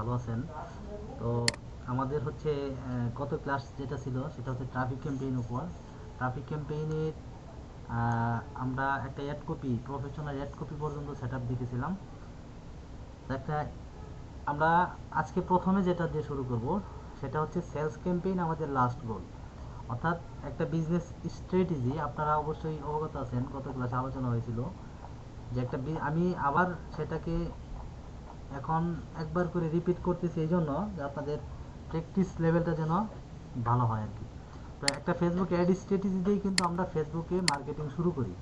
ভালো আছেন। তো আমাদের হচ্ছে গত ক্লাস যেটা ছিল সেটা হচ্ছে ট্রাফিক ক্যাম্পেইন উপর। ট্রাফিক ক্যাম্পেইনের আমরা একটা ad copy, professional ad copy পর্যন্ত সেট আপ দিতেছিলাম। তো একটা আমরা আজকে প্রথমে যেটা দিয়ে শুরু করব সেটা হচ্ছে সেলস ক্যাম্পেইন, আমাদের লাস্ট গোল। অর্থাৎ একটা বিজনেস স্ট্র্যাটেজি, আপনারা অবশ্যই অবগত আছেন, গত ক্লাসে আলোচনা হয়েছিল যে একটা আমি আবার সেটাকে এখন একবার করে রিপিট করতেছি এই জন্য যে আপনাদের প্র্যাকটিস লেভেলটা যেন ভালো হয় আর কি। তো একটা ফেসবুক অ্যাড স্ট্র্যাটেজি দিয়েই কিন্তু আমরা ফেসবুকে মার্কেটিং শুরু করি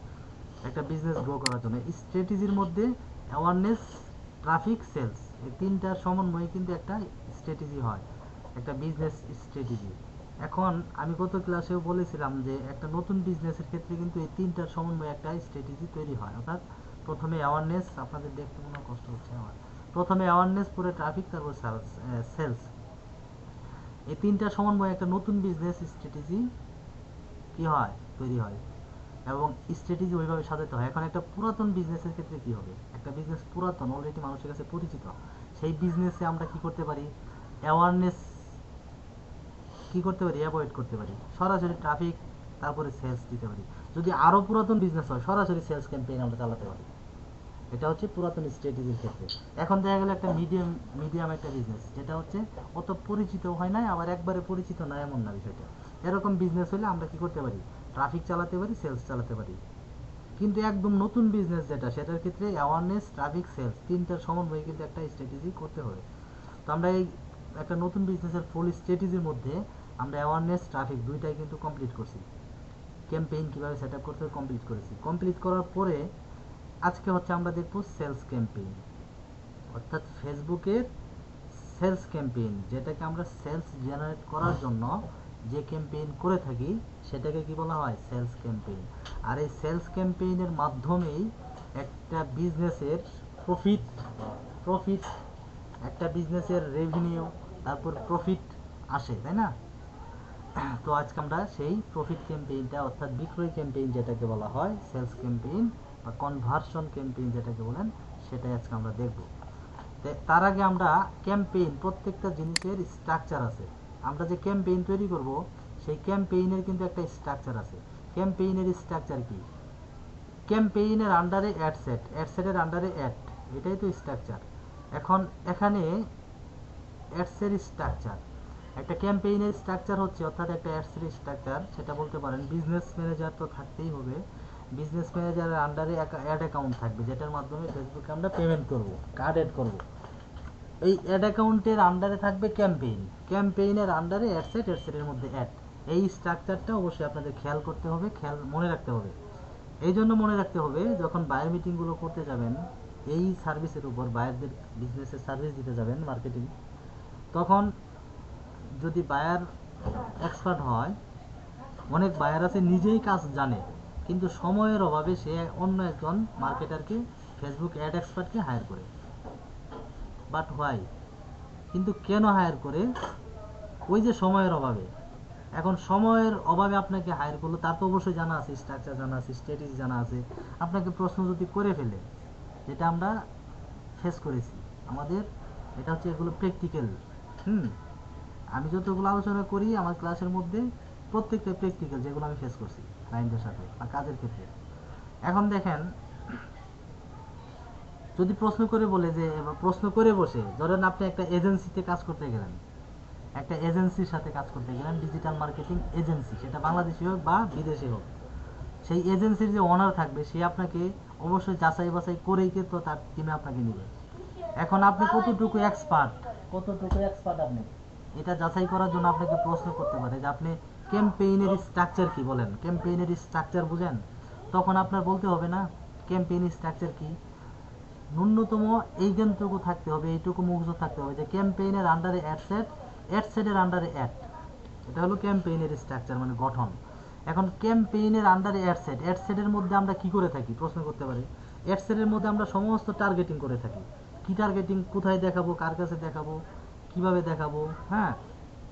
একটা বিজনেস গ্রো করার জন্য। স্ট্র্যাটেজির মধ্যে অ্যাওয়ারনেস, ট্রাফিক, সেলস, এই তিনটার সমন্বয়ে কিন্তু একটা স্ট্র্যাটেজি হয়, একটা বিজনেস স্ট্র্যাটেজি। এখন আমি গত ক্লাসেও বলেছিলাম যে একটা নতুন বিজনেসের ক্ষেত্রে কিন্তু এই তিনটার সমন্বয়ে একটা স্ট্র্যাটেজি তৈরি হয়। অর্থাৎ প্রথমে অ্যাওয়ারনেস, আপনাদের দেখতে মনে কষ্ট হচ্ছে আমার, প্রথমে অ্যাওয়ারনেস, পরে ট্রাফিক, তারপর সেলস, এই তিনটার সমন্বয়ে একটা নতুন বিজনেস স্ট্র্যাটেজি কি হয়, তৈরি হয়। এবং স্ট্র্যাটেজি ওইভাবে সাজাতে হয়। এখন একটা পুরাতন বিজনেসের ক্ষেত্রে কি হবে, একটা বিজনেস পুরাতন, অলরেডি মানুষের কাছে পরিচিত, সেই বিজনেসে আমরা কি করতে পারি, অ্যাওয়ারনেস কি করতে পারি, অ্যাভয়েড করতে পারি, সরাসরি ট্রাফিক তারপরে সেলস দিতে পারি। যদি আরো পুরাতন বিজনেস হয়, সরাসরি সেলস ক্যাম্পেইন আমরা চালাতে পারি। এটা হচ্ছে পুরাতন স্ট্র্যাটেজির ক্ষেত্রে। এখন দেখা গেল একটা মিডিয়াম একটা বিজনেস, যেটা হচ্ছে অত পরিচিত হয় না, আবার একবারে পরিচিত না এমন না বিষয়টা। এরকম বিজনেস হলে আমরা কি করতে পারি, ট্রাফিক চালাতে পারি, সেলস চালাতে পারি। কিন্তু একদম নতুন বিজনেস যেটা, সেটার ক্ষেত্রে অ্যাওয়ারনেস, ট্রাফিক, সেলস তিনটার সমন্বয়ে কিন্তু একটা স্ট্র্যাটেজি করতে হবে। তো আমরা এই একটা নতুন বিজনেসের ফুল স্ট্র্যাটেজির মধ্যে আমরা অ্যাওয়ারনেস, ট্রাফিক দুইটাই কিন্তু কমপ্লিট করছি। ক্যাম্পেইন কিভাবে সেট আপ করতে হবে কমপ্লিট করেছি। কমপ্লিট করার পরে আজকে হচ্ছে আমরা দেখব সেলস ক্যাম্পেইন, অর্থাৎ ফেসবুকের সেলস ক্যাম্পেইন, যেটাকে আমরা সেলস জেনারেট করার জন্য যে ক্যাম্পেইন করে থাকি সেটাকে কি বলা হয়, সেলস ক্যাম্পেইন। আর এই সেলস ক্যাম্পেইনের মাধ্যমেই একটা বিজনেসের প্রফিট প্রফিট একটা বিজনেসের রেভিনিউ, তারপর প্রফিট আসে, তাই না? তো আজকে আমরা সেই প্রফিট ক্যাম্পেইনটা, অর্থাৎ বিক্রয় ক্যাম্পেইন যেটাকে বলা হয়, সেলস ক্যাম্পেইন বা কনভার্সন ক্যাম্পেইন যেটাকে বলেন, সেটাই আজকে আমরা দেখব। তার আগে আমরা ক্যাম্পেইন, প্রত্যেকটা জিনিসের স্ট্রাকচার আছে। আমরা যে ক্যাম্পেইন তৈরি করব সেই ক্যাম্পেইনের কিন্তু একটা স্ট্রাকচার আছে। ক্যাম্পেইনের স্ট্রাকচার কি, ক্যাম্পেইনের আন্ডারে অ্যাড সেট, অ্যাড সেটের আন্ডারে অ্যাড, এটাই তো স্ট্রাকচার। এখন এখানে অ্যাডসের স্ট্রাকচার, একটা ক্যাম্পেইনের স্ট্রাকচার হচ্ছে, অর্থাৎ একটা অ্যাডসের স্ট্রাকচার, সেটা বলতে পারেন বিজনেস ম্যানেজার তো থাকতেই হবে। বিজনেস ম্যানেজারের আন্ডারে অ্যাড অ্যাকাউন্ট থাকবে, যেটার মাধ্যমে ফেসবুকে আমরা পেমেন্ট করব, কার্ড অ্যাড করব। এই অ্যাড অ্যাকাউন্টের আন্ডারে থাকবে ক্যাম্পেইন, ক্যাম্পেইনের আন্ডারে অ্যাডসেট, অ্যাডসেটের মধ্যে অ্যাড। এই স্ট্রাকচারটা অবশ্যই আপনাদের খেয়াল করতে হবে, খেয়াল মনে রাখতে হবে। এই জন্য মনে রাখতে হবে, যখন বায়ার মিটিংগুলো করতে যাবেন, এই সার্ভিসের উপর বায়ারদের বিজনেসের সার্ভিস দিতে যাবেন, মার্কেটিং, তখন যদি বায়ার এক্সপার্ট হয়, অনেক বায়ার আছে নিজেই কাজ জানে, কিন্তু সময়ের অভাবে সে অন্য একজন মার্কেটারকে, ফেসবুক অ্যাড এক্সপার্টকে হায়ার করে। বাট হোয়াই, কিন্তু কেন হায়ার করে, ওই যে সময়ের অভাবে। এখন সময়ের অভাবে আপনাকে হায়ার করলো, তার তো অবশ্যই জানা আছে, স্ট্রাকচার জানা আছে, স্ট্র্যাটেজি জানা আছে। আপনাকে প্রশ্ন যদি করে ফেলে, যেটা আমরা ফেস করেছি আমাদের, এটা হচ্ছে এগুলো প্র্যাকটিক্যাল। হুম, আমি যতগুলো আলোচনা করি আমার ক্লাসের মধ্যে, প্রত্যেকটা প্র্যাকটিক্যাল, যেগুলো আমি ফেস করছি ক্লায়েন্টের সাথে বা কাজের ক্ষেত্রে। এখন দেখেন, যদি প্রশ্ন করে বলে যে, প্রশ্ন করে বসে, ধরেন আপনি একটা এজেন্সিতে কাজ করতে গেলেন, একটা এজেন্সির সাথে কাজ করতে গেলেন, ডিজিটাল মার্কেটিং এজেন্সি, সেটা বাংলাদেশি হোক বা বিদেশি হোক, সেই এজেন্সির যে ওনার থাকবে সে আপনাকে অবশ্যই যাচাই বাছাই করেই কিন্তু তার টিমে আপনাকে নিবে। এখন আপনি কতটুকু এক্সপার্ট, আপনি এটা যাচাই করার জন্য আপনাকে প্রশ্ন করতে পারে যে আপনি ক্যাম্পেইনের স্ট্রাকচার কি, বলেন ক্যাম্পেইনের স্ট্রাকচার বুঝেন। তখন আপনার বলতে হবে না, ক্যাম্পেইনের স্ট্রাকচার কি, ন্যূনতম এই জ্ঞানটুকু থাকতে হবে, এইটুকু মুখস্থ থাকতে হবে যে ক্যাম্পেইনের আন্ডারে অ্যাডসেট, অ্যাডসেটের আন্ডারে অ্যাড, এটা হলো ক্যাম্পেইনের স্ট্রাকচার, মানে গঠন। এখন ক্যাম্পেইনের আন্ডারে অ্যাডসেট, অ্যাডসেটের মধ্যে আমরা কি করে থাকি, প্রশ্ন করতে পারি। অ্যাডসেটের মধ্যে আমরা সমস্ত টার্গেটিং করে থাকি। কি টার্গেটিং, কোথায় দেখাবো, কার কাছে দেখাবো, কিভাবে দেখাবো, হ্যাঁ,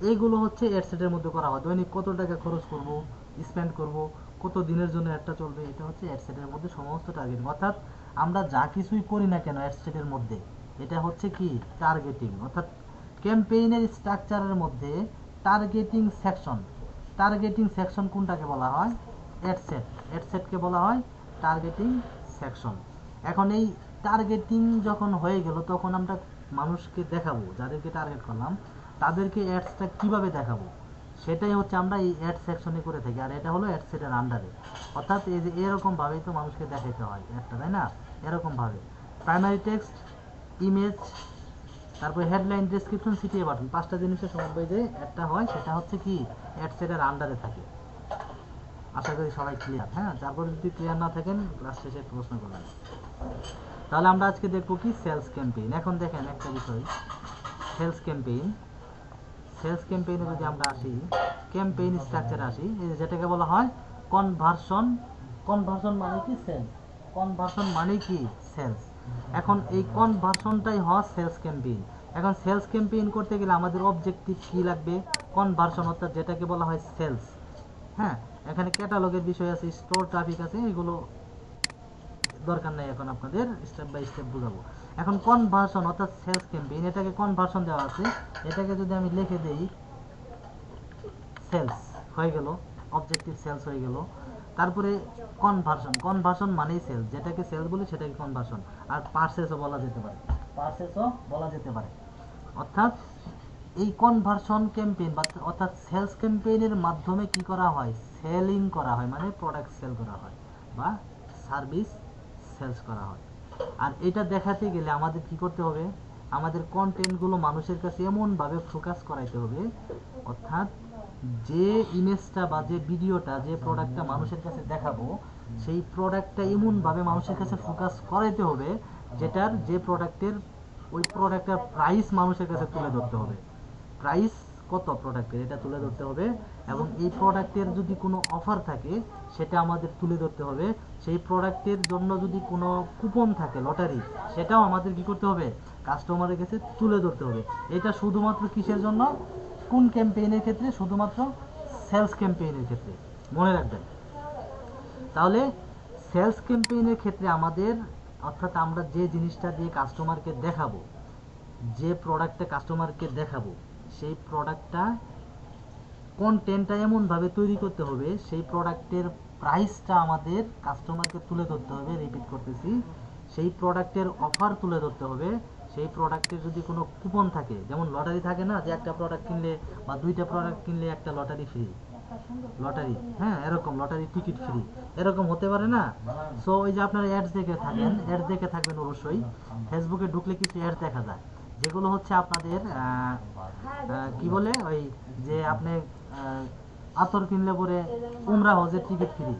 এইগুলো হচ্ছে অ্যাডসেটের মধ্যে করা হয়। দৈনিক কত টাকা খরচ করব, স্পেন্ড করব, কত দিনের জন্য অ্যাডটা চলবে, এটা হচ্ছে অ্যাডসেটের মধ্যে সমস্ত টার্গেটিং। অর্থাৎ আমরা যা কিছুই করি না কেন অ্যাডসেটের মধ্যে, এটা হচ্ছে কি টার্গেটিং, অর্থাৎ ক্যাম্পেইনের স্ট্রাকচারের মধ্যে টার্গেটিং সেকশন কোনটাকে বলা হয়? অ্যাডসেটকে বলা হয় টার্গেটিং সেকশন। এখন এই টার্গেটিং যখন হয়ে গেল তখন আমরা মানুষকে দেখাবো, যাদেরকে টার্গেট করলাম তাদেরকে অ্যাডসটা কিভাবে দেখাবো, সেটাই হচ্ছে আমরা এই অ্যাড সেকশনে করে থাকি। আর এটা হলো অ্যাডসেটের আন্ডারে, অর্থাৎ এই যে এরকম ভাবেই তো মানুষকে দেখাইতে হয় একটা, তাই না? এরকম ভাবে প্রাইমারি টেক্সট, ইমেজ, তারপরে হেডলাইন, ডেসক্রিপশন, সিটিএ বাটন, 5টা জিনিসের সমন্বয়ে যে একটা হয় সেটা হচ্ছে কি অ্যাডসেটের আন্ডারে থাকে। আশা করি সবাই ক্লিয়ার। হ্যাঁ, তারপরে যদি ক্লিয়ার না থাকেন ক্লাস শেষে প্রশ্ন করবেন। তাহলে আমরা আজকে দেখবো কি সেলস ক্যাম্পেইন। এখন দেখেন একটা বিষয়, সেলস ক্যাম্পেইনে যদি আমরা আসি, ক্যাম্পেইন স্ট্রাকচারে আসি, এই যেটাকে বলা হয় কনভার্সন মানে কি সেলস, এখন এই কনভার্সনটাই হয় সেলস ক্যাম্পেইন। এখন সেলস ক্যাম্পেইন করতে গেলে আমাদের অবজেক্টিভ কি লাগবে? কনভার্সন, অর্থাৎ যেটাকে বলা হয় সেলস। হ্যাঁ, এখানে ক্যাটালগের বিষয় আছে, স্টোর ট্রাফিক আছে, এগুলো দরকার নাই, এখন আপনাদের স্টেপ বাই স্টেপ বুঝাবো। এখন কনভার্সন অর্থাৎ সেলস ক্যাম্পেইন, এটাকে কনভার্সন দেওয়া আছে, এটাকে যদি আমি লিখে দেই সেলস হয়ে গেল, অবজেক্টিভ সেলস হয়ে গেল। তারপরে কনভার্সন মানেই সেলস, যেটাকে সেলস বলি সেটাকে কনভার্সন। আর পারচেজও বলা যেতে পারে, অর্থাৎ এই কনভার্সন ক্যাম্পেইন অর্থাৎ সেলস ক্যাম্পেইনের মাধ্যমে কি করা হয়? সেলিং করা হয়, মানে প্রোডাক্ট সেল করা হয় বা সার্ভিস সেলস করা হয়। আর এটা দেখাতে গেলে আমাদের কি করতে হবে? আমাদের কন্টেন্টগুলো মানুষের কাছে এমনভাবে ফোকাস করাইতে হবে, অর্থাৎ যে ইমেজটা বা যে ভিডিওটা, যে প্রোডাক্টটা মানুষের কাছে দেখাবো, সেই প্রোডাক্টটা এমনভাবে মানুষের কাছে ফোকাস করাইতে হবে যেটার যে প্রোডাক্টের ওই প্রোডাক্টের প্রাইস মানুষের কাছে তুলে ধরতে হবে, প্রাইস কত প্রোডাক্টের এটা তুলে ধরতে হবে, এবং এই প্রোডাক্টের যদি কোনো অফার থাকে সেটা আমাদের তুলে ধরতে হবে, সেই প্রোডাক্টের জন্য যদি কোনো কুপন থাকে, লটারি, সেটাও আমাদের কি করতে হবে? কাস্টমারের কাছে তুলে ধরতে হবে। এটা শুধুমাত্র কিসের জন্য? কোন ক্যাম্পেইনের ক্ষেত্রে? শুধুমাত্র সেলস ক্যাম্পেইনের ক্ষেত্রে, মনে রাখবেন। তাহলে সেলস ক্যাম্পেইনের ক্ষেত্রে আমাদের, অর্থাৎ আমরা যে জিনিসটা দিয়ে কাস্টমারকে দেখাবো, যে প্রোডাক্টটা কাস্টমারকে দেখাবো, সেই প্রোডাক্টটা কন্টেন্টটা এমনভাবে তৈরি করতে হবে, সেই প্রোডাক্টের প্রাইসটা আমাদের কাস্টমারকে তুলে ধরতে হবে। রিপিট করতেছি, সেই প্রোডাক্টের অফার তুলে ধরতে হবে, সেই প্রোডাক্টের যদি কোনো কুপন থাকে, যেমন লটারি থাকে না, যে একটা প্রোডাক্ট কিনলে বা 2টা প্রোডাক্ট কিনলে একটা লটারি ফ্রি, লটারি, হ্যাঁ, এরকম লটারি টিকিট ফ্রি, এরকম হতে পারে না? সো ওই যে আপনারা অ্যাডস দেখে থাকবেন অবশ্যই। ফেসবুকে ঢুকলে কিছু অ্যাড দেখা যায়, যেগুলো হচ্ছে আপনাদের কি বলে, ওই যে আপনি আতর কিনলে পরে উমরা হজের টিকিট ফ্রি,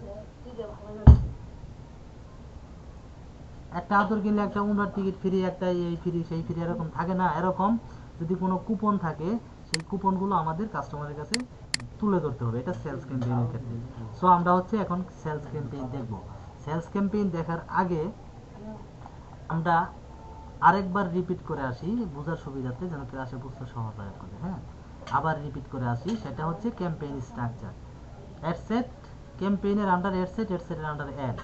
একটা আতর কিনলে একটা উমরার টিকিট ফ্রি, একটা এই ফ্রি সেই ফ্রি, এরকম থাকে না? এরকম যদি কোনো কুপন থাকে, সেই কুপনগুলো আমাদের কাস্টমারের কাছে তুলে ধরতে হবে, এটা সেলস ক্যাম্পেইনের ক্ষেত্রে। সো আমরা হচ্ছে এখন সেলস ক্যাম্পেইন দেখব। সেলস ক্যাম্পেইন দেখার আগে আমরা আরেকবার রিপিট করে আসি বোঝার সুবিধার্থে, যেন ক্লাসে বুঝতে সহজ হয় আপনাদের। হ্যাঁ, আবার রিপিট করে আসি, সেটা হচ্ছে ক্যাম্পেইন স্ট্রাকচার। অ্যাডসেট, ক্যাম্পেইনের আন্ডার অ্যাডসেট, অ্যাডসেটের আন্ডার অ্যাড।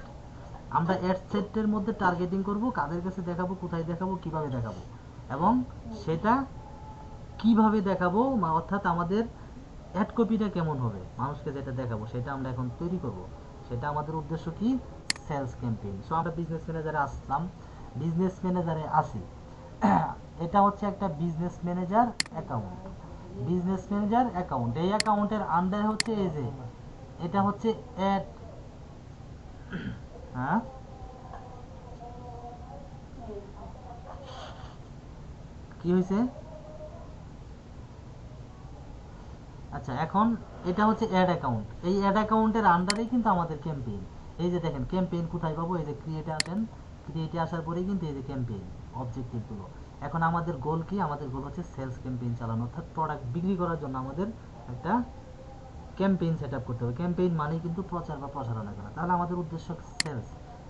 আমরা অ্যাডসেটের মধ্যে টার্গেটিং করব, কাদের কাছে দেখাবো, কোথায় দেখাবো, কিভাবে দেখাবো, এবং সেটা কিভাবে দেখাবো, অর্থাৎ আমাদের অ্যাড কপিটা কেমন হবে, মানুষকে যেটা দেখাবো সেটা আমরা এখন তৈরি করব। সেটা আমাদের উদ্দেশ্য কি? Sales campaign. সো আমরা বিজনেস ম্যানেজারে আসলাম, বিজনেস ম্যানেজারে আসি। এটা হচ্ছে একটা বিজনেস ম্যানেজার অ্যাকাউন্ট, এই অ্যাকাউন্টের আন্ডারে হচ্ছে এই যে এটা হচ্ছে অ্যাড, হ্যাঁ, কি হয়েছে? আচ্ছা, এখন এটা হচ্ছে অ্যাড অ্যাকাউন্ট, এই অ্যাড অ্যাকাউন্টের আন্ডারেই কিন্তু আমাদের ক্যাম্পেইন। এই যে দেখেন ক্যাম্পেইন কোথায় পাবো? এই যে ক্রিয়েটে আসেন, ক্রিয়েটে আসার পরেই কিন্তু এই যে ক্যাম্পেইন অবজেক্টিভগুলো। এখন আমাদের গোল কি? আমাদের গোল হচ্ছে সেলস ক্যাম্পেইন চালানো, অর্থাৎ প্রোডাক্ট বিক্রি করার জন্য আমাদের একটা ক্যাম্পেইন সেট আপ করতে হবে। ক্যাম্পেইন মানেই কিন্তু প্রচার বা প্রসারণা করা। তাহলে আমাদের উদ্দেশ্য সেলস,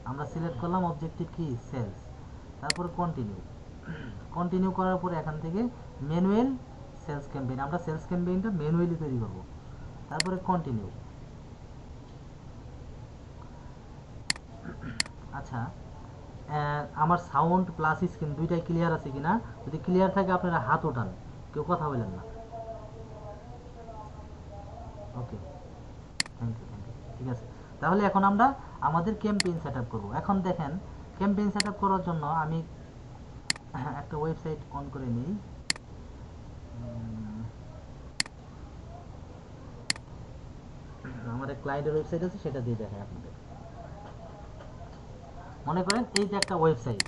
আমরা সিলেক্ট করলাম অবজেক্টিভ কি? সেলস। তারপরে কন্টিনিউ করার পরে এখান থেকে ম্যানুয়াল সেলস ক্যাম্পেইন, আমরা সেলস ক্যাম্পেইনটা ম্যানুয়ালি তৈরি করব। তারপরে কন্টিনিউ। আচ্ছা, আমার সাউন্ড প্লাস স্ক্রিন দুইটাই ক্লিয়ার আছে কিনা? যদি ক্লিয়ার থাকে আপনারা হাত ওঠান, কেউ কথা বলেন না। ওকে, থ্যাংক ইউ, থ্যাংক ইউ। ঠিক আছে, তাহলে এখন আমরা আমাদের ক্যাম্পেইন সেট আপ করবো। এখন দেখেন, ক্যাম্পেইন সেট আপ করার জন্য আমি একটা ওয়েবসাইট অন করে নিই। আমার এক ক্লায়েন্টের ওয়েবসাইট আছে, সেটা দিয়ে দেখাই আপনাদের। মনে করেন এই যে একটা ওয়েবসাইট,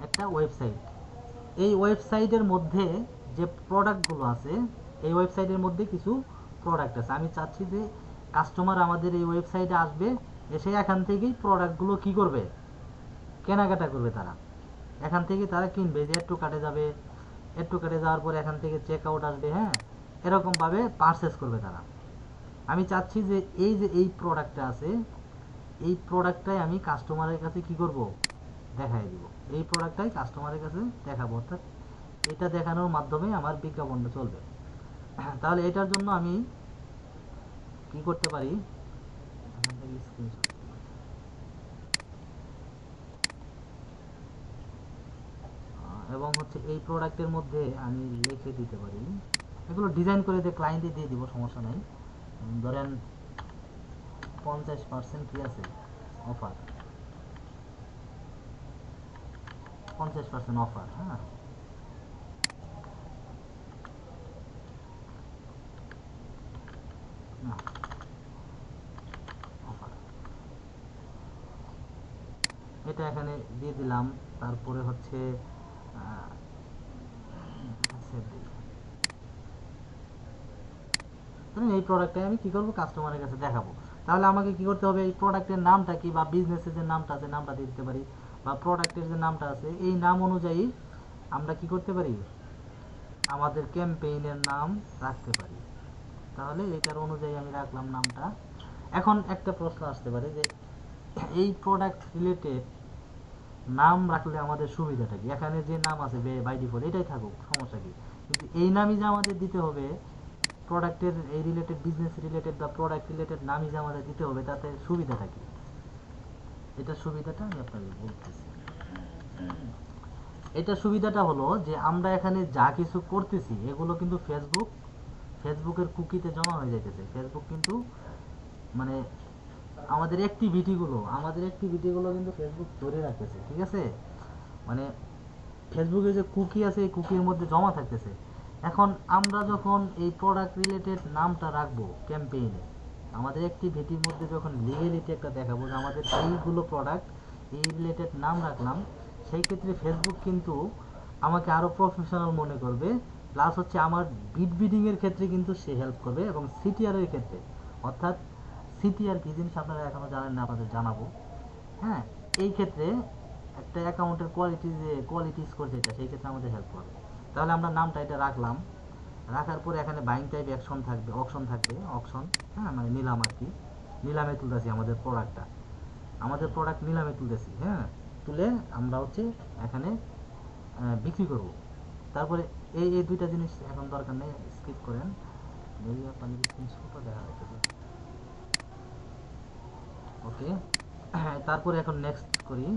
একটা ওয়েবসাইট, এই ওয়েবসাইটের মধ্যে যে প্রোডাক্টগুলো আছে, এই ওয়েবসাইটের মধ্যে কিছু প্রোডাক্ট আছে। আমি চাচ্ছি যে কাস্টমার আমাদের এই ওয়েবসাইটে আসবে, এসে এখান থেকেই প্রোডাক্টগুলো কি করবে, কেনাকাটা করবে। তারা এখান থেকে তারা কিনবে, যে একটু কাটে যাবে, একটু কাটে যাওয়ার পরে এখান থেকে চেক আউট আসবে, হ্যাঁ, এরকমভাবে পারচেস করবে তারা। আমি চাচ্ছি যে এই প্রোডাক্টটা আছে, এই প্রোডাক্টটাই আমি কাস্টমারের কাছে কি করব, দেখাই দিব। এই প্রোডাক্টটাই কাস্টমারের কাছে দেখাবো, অর্থাৎ এটা দেখানোর মাধ্যমে আমার বিজ্ঞাপনটা চলবে। তাহলে এটার জন্য আমি কি করতে পারি, এখান থেকে স্ক্রিনশট এবং হচ্ছে এই প্রোডাক্টের মধ্যে আমি লিখে দিতে পারি। এগুলো ডিজাইন করে দিয়ে ক্লায়েন্টে দিয়ে দিব, সমস্যা নাই। ধরেন 50% কি আছে অফার, 50% অফার, হ্যাঁ। না, অফার, এটা এখানে দিয়ে দিলাম। তারপরে হচ্ছে এই প্রোডাক্টটা আমি কি করব, কাস্টমারের কাছে দেখাবো। তাহলে আমাকে কি করতে হবে, এই প্রোডাক্টের নামটা কি, বা বিজনেসের যে নামটা আছে নামটা দিয়ে দিতে পারি, বা প্রোডাক্টের যে নামটা আছে এই নাম অনুযায়ী আমরা কি করতে পারি, আমাদের ক্যাম্পেইনের নাম রাখতে পারি। তাহলে এটার অনুযায়ী আমি রাখলাম নামটা। এখন একটা প্রশ্ন আসতে পারে যে এই প্রোডাক্ট রিলেটেড নাম রাখলে আমাদের সুবিধাটা কি? এখানে যে নাম আছে বাই ডিফল্ট এটাই থাকুক, সমস্যা কি? কিন্তু এই নামই যে আমাদের দিতে হবে, প্রোডাক্টের এই রিলেটেড, বিজনেস রিলেটেড বা প্রোডাক্ট রিলেটেড নামই যে আমাদের দিতে হবে, তাতে সুবিধাটা কি? এটা সুবিধাটা আমি আপনাকে বলতেছি। এটা সুবিধাটা হলো যে আমরা এখানে যা কিছু করতেছি এগুলো কিন্তু ফেসবুকের কুকিতে জমা হয়ে যাইতেছে। ফেসবুক কিন্তু মানে আমাদের অ্যাক্টিভিটিগুলো কিন্তু ফেসবুক ধরে রাখতেছে, ঠিক আছে? মানে ফেসবুকে যে কুকি আছে এই কুকির মধ্যে জমা থাকতেছে। এখন আমরা যখন এই প্রোডাক্ট রিলেটেড নামটা রাখবো ক্যাম্পেইনে, আমাদের অ্যাক্টিভিটির মধ্যে যখন লিগেলিটি একটা দেখাবো যে আমাদের এইগুলো প্রোডাক্ট এই রিলেটেড নাম রাখলাম, সেই ক্ষেত্রে ফেসবুক কিন্তু আমাকে আরও প্রফেশনাল মনে করবে। প্লাস হচ্ছে আমার বিডিংয়ের ক্ষেত্রে কিন্তু সে হেল্প করবে, এবং সিটিআরের ক্ষেত্রে, অর্থাৎ সিটিআর কি জিনিস আপনারা এখনও জানেন না, আপনাদের জানাবো। হ্যাঁ, এই ক্ষেত্রে একটা অ্যাকাউন্টের কোয়ালিটি স্কোর যেটা, সেই ক্ষেত্রে আমাদের হেল্প করবে। তাহলে আমরা নামটা এটা রাখলাম, রাখার পরে এখানে বাইং টাইপ অপশন থাকবে, অপশন, হ্যাঁ, মানে নিলাম আর কি, নিলামে তুলতেছি আমাদের প্রোডাক্ট নিলামে তুলতেছি, হ্যাঁ, তুলে আমরা হচ্ছে এখানে বিক্রি করব। তারপরে এই দুইটা জিনিস এখন দরকার নেই, স্কিপ করেন, দেখা যাচ্ছে। ওকে, তারপরে এখন নেক্সট করি।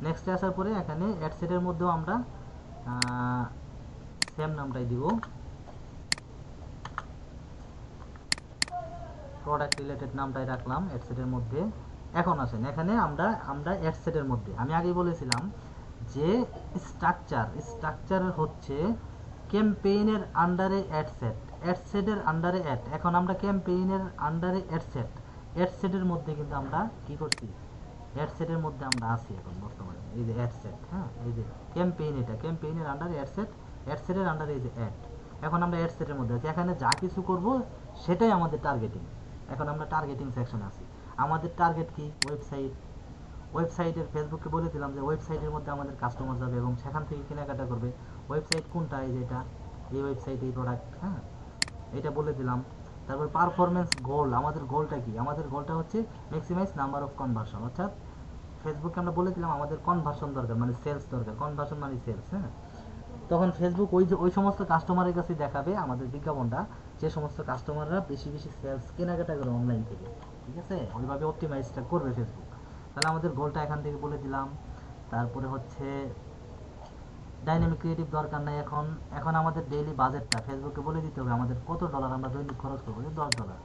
নেক্সটে আসার পরে এখানে অ্যাডসেটের মধ্যেও আমরা সেম নামটাই দিব, প্রোডাক্ট রিলেটেড নামটাই রাখলাম অ্যাডসেটের মধ্যে। এখন আসেন, এখানে আমরা অ্যাডসেটের মধ্যে আমি আগে বলেছিলাম যে স্ট্রাকচার হচ্ছে ক্যাম্পেইনের আন্ডারে অ্যাডসেটের আন্ডারে অ্যাড। এখন আমরা ক্যাম্পেইনের আন্ডারে অ্যাডসেটের মধ্যে কিন্তু আমরা কি করছি, অ্যাডসেটের মধ্যে আমরা আছি এখন বর্তমানে। এই যে অ্যাডসেট, হ্যাঁ, এই যে ক্যাম্পেইন, এটা ক্যাম্পেইনের আন্ডারে অ্যাডসেটের আন্ডারে এই যে অ্যাড। এখন আমরা অ্যাডসেটের মধ্যে আছি, এখানে যা কিছু করব সেটাই আমাদের টার্গেটিং। এখন আমরা টার্গেটিং সেকশনে আছি। আমাদের টার্গেট কি, ওয়েবসাইটের ফেসবুককে বলেছিলাম যে ওয়েবসাইটের মধ্যে আমাদের কাস্টমার যাবে এবং সেখান থেকে কেনাকাটা করবে। ওয়েবসাইট কোনটা, এই যেটা, এই ওয়েবসাইট, এই প্রোডাক্ট, হ্যাঁ, এটা বলে দিলাম। তারপর পারফরমেন্স গোল, আমাদের গোলটা কি? আমাদের গোলটা হচ্ছে ম্যাক্সিমাইজ নাম্বার অফ কনভার্সন, অর্থাৎ ফেসবুককে আমরা বলেছিলাম আমাদের কনভার্সন দরকার, মানে সেলস দরকার, কনভার্সন মানে সেলস, হ্যাঁ। তখন ফেসবুক ওই সমস্ত কাস্টমারের কাছে দেখাবে আমাদের বিজ্ঞাপনটা, যে সমস্ত কাস্টমাররা বেশি বেশি সেলস কেনাকাটা করে অনলাইন থেকে, ঠিক আছে? ওইভাবে অপটিমাইজটা করবে ফেসবুক। তাহলে আমাদের গোলটা এখান থেকে বলে দিলাম। তারপরে হচ্ছে ডাইনামিক ক্রিয়েটিভ দরকার নাই। এখন এখন আমাদের ডেইলি বাজেটটা ফেসবুকে বলে দিতে হবে আমাদের কত ডলার আমরা দৈনিক খরচ করবো, যে $10।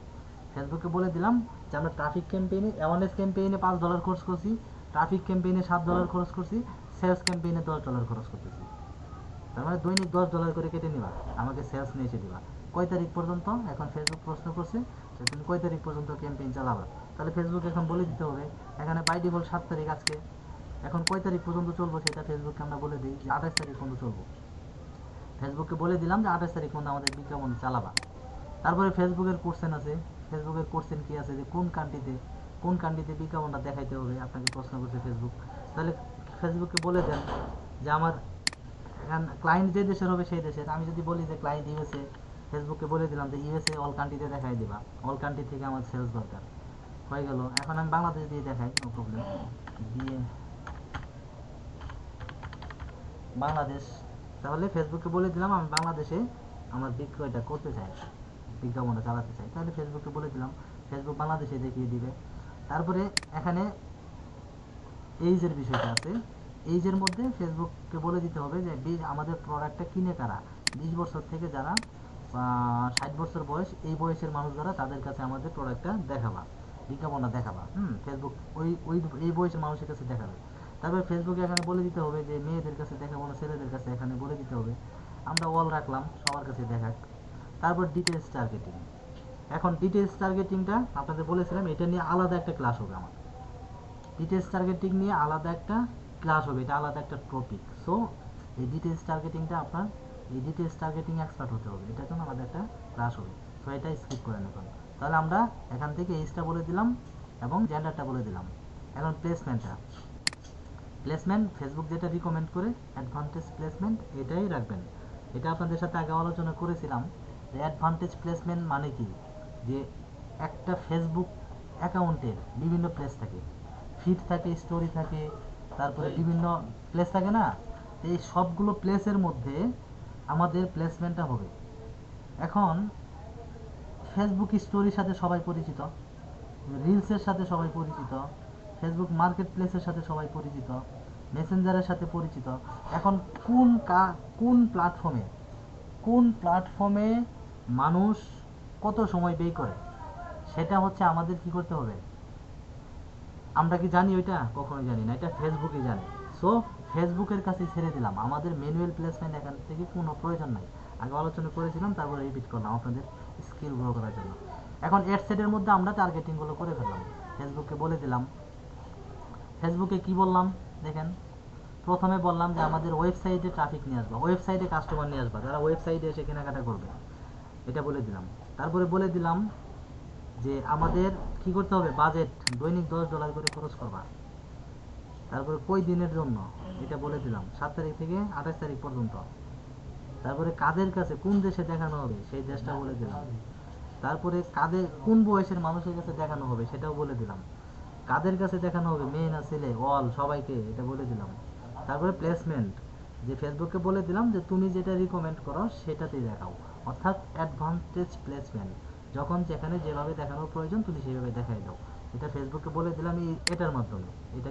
ফেসবুকে বলে দিলাম যে আমরা ট্রাফিক ক্যাম্পেইনে, অ্যাওয়ারনেস ক্যাম্পেইনে $5 খরচ করছি, ট্রাফিক ক্যাম্পেইনে $7 খরচ করছি, সেলস ক্যাম্পেইনে $10 খরচ করতেছি। তার মানে দৈনিক $10 করে কেটে নিবা, আমাকে সেলস নিয়ে এসে দিবা। কয় তারিখ পর্যন্ত? এখন ফেসবুক প্রশ্ন করছে যে তুমি কয় তারিখ পর্যন্ত ক্যাম্পেইন চালাবা। তাহলে ফেসবুক এখন বলে দিতে হবে, এখানে বাই ডিফল্ট 7 তারিখ আজকে, এখন কয় তারিখ পর্যন্ত চলবো সেটা ফেসবুককে আমরা বলে দিই যে 28 তারিখ পর্যন্ত চলবো। ফেসবুককে বলে দিলাম যে 28 তারিখ পর্যন্ত আমাদের বিজ্ঞাপন চালাবা। তারপরে ফেসবুকের কোশ্চেন আছে, ফেসবুকের কোশ্চেন কি আছে যে কোন কান্ট্রিতে বিজ্ঞাপনটা দেখাইতে হবে, আপনাকে প্রশ্ন করছে ফেসবুক। তাহলে ফেসবুককে বলে দেন যে আমার এখন ক্লায়েন্ট যে দেশের হবে সেই দেশের। আমি যদি বলি যে ক্লায়েন্ট ইউএসএ, ফেসবুককে বলে দিলাম যে ইউএসএ অল কান্ট্রিতে দেখাই দিবা, অল কান্ট্রি থেকে আমার সেলস দরকার। হয়ে গেল। এখন আমি বাংলাদেশ দিয়ে দেখাই, নো প্রবলেম, দিয়ে বাংলাদেশ। তাহলে ফেসবুকে বলে দিলাম আমি বাংলাদেশে আমার বিক্রয়টা করতে চাই, বিজ্ঞাপনটা চালাতে চাই। তাহলে ফেসবুকে বলে দিলাম, ফেসবুক বাংলাদেশে দেখিয়ে দিবে। তারপরে এখানে এইজের বিষয়টা আছে, এইজের মধ্যে ফেসবুককে বলে দিতে হবে যে আমাদের প্রোডাক্টটা কিনে কারা, 20 বছর থেকে যারা 60 বছর বয়স, এই বয়সের মানুষ যারা, তাদের কাছে আমাদের প্রোডাক্টটা দেখাবা, বিজ্ঞাপনটা দেখাবা। ফেসবুক ওই ওই এই বয়সের মানুষের কাছে দেখাবে। তারপরে ফেসবুকে এখানে বলে দিতে হবে যে মেয়েদের কাছে দেখাবো না ছেলেদের কাছে, এখানে বলে দিতে হবে। আমরা অল রাখলাম, সবার কাছে দেখাক। তারপর ডিটেলস টার্গেটিং। এখন ডিটেলস টার্গেটিংটা আপনাদের বলেছিলাম, এটা নিয়ে আলাদা একটা ক্লাস হবে আমার। ডিটেলস টার্গেটিং নিয়ে আলাদা একটা ক্লাস হবে, এটা আলাদা একটা টপিক। সো এই ডিটেলস টার্গেটিংটা আপনার, এই ডিটেলস টার্গেটিং এক্সপার্ট হতে হবে, এটার জন্য আমাদের একটা ক্লাস হবে। সো এটা স্কিপ করেন এখন। তাহলে আমরা এখান থেকে এইজটা বলে দিলাম এবং জেন্ডারটা বলে দিলাম। এখন প্লেসমেন্টটা, প্লেসমেন্ট ফেসবুক যেটা রিকমেন্ড করে অ্যাডভান্টেজ প্লেসমেন্ট, এটাই রাখবেন। এটা আপনাদের সাথে আগে আলোচনা করেছিলাম যে অ্যাডভান্টেজ প্লেসমেন্ট মানে কি, যে একটা ফেসবুক অ্যাকাউন্টের বিভিন্ন প্লেস থাকে, ফিড থাকে, স্টোরি থাকে, তারপরে বিভিন্ন প্লেস থাকে না, এই সবগুলো প্লেসের মধ্যে আমাদের প্লেসমেন্টটা হবে। এখন ফেসবুক স্টোরির সাথে সবাই পরিচিত, রিলসের সাথে সবাই পরিচিত, ফেসবুক মার্কেট প্লেসের সাথে সবাই পরিচিত, মেসেঞ্জারের সাথে পরিচিত। এখন কোন প্ল্যাটফর্মে মানুষ কত সময় ব্যয় করে, সেটা হচ্ছে আমাদের কি করতে হবে। আমরা কি জানি ওইটা? কখনোই জানি না, এটা ফেসবুকই জানে। সো ফেসবুকের কাছে ছেড়ে দিলাম, আমাদের ম্যানুয়াল প্লেসমেন্ট এখান থেকে কোনো প্রয়োজন নাই। আগে আলোচনা করেছিলাম, তারপরে রিপিট করলাম আপনাদের স্কিল গ্রো করার জন্য। এখন অ্যাডসেটের মধ্যে আমরা টার্গেটিংগুলো করে ফেললাম, ফেসবুককে বলে দিলাম। ফেসবুকে কি বললাম দেখেন, প্রথমে বললাম যে আমাদের ওয়েবসাইটে ট্রাফিক নিয়ে আসবা, ওয়েবসাইটে কাস্টমার নিয়ে আসবা, যারা ওয়েবসাইটে এসে কেনাকাটা করবে, এটা বলে দিলাম। তারপরে বলে দিলাম যে আমাদের কি করতে হবে, বাজেট দৈনিক $10 করে খরচ করবা। তারপরে কই দিনের জন্য, এটা বলে দিলাম, 7 তারিখ থেকে 28 তারিখ পর্যন্ত। তারপরে কাদের কাছে, কোন দেশে দেখানো হবে সেই দেশটা বলে দিলাম। তারপরে কাদের, কোন বয়সের মানুষের কাছে দেখানো হবে সেটাও বলে দিলাম। কাদের কাছে দেখানো হবে, মেয়ে না ছেলে, অল সবাইকে, এটা বলে দিলাম। তারপরে প্লেসমেন্ট, যে ফেসবুককে বলে দিলাম যে তুমি যেটা রিকমেন্ড করো সেটাতেই দেখাও, অর্থাৎ অ্যাডভান্টেজ প্লেসমেন্ট, যখন যেখানে যেভাবে দেখানোর প্রয়োজন তুমি সেইভাবে দেখাই দাও। এটা ফেসবুককে বলে দিলাম এটার মাধ্যমে, এটা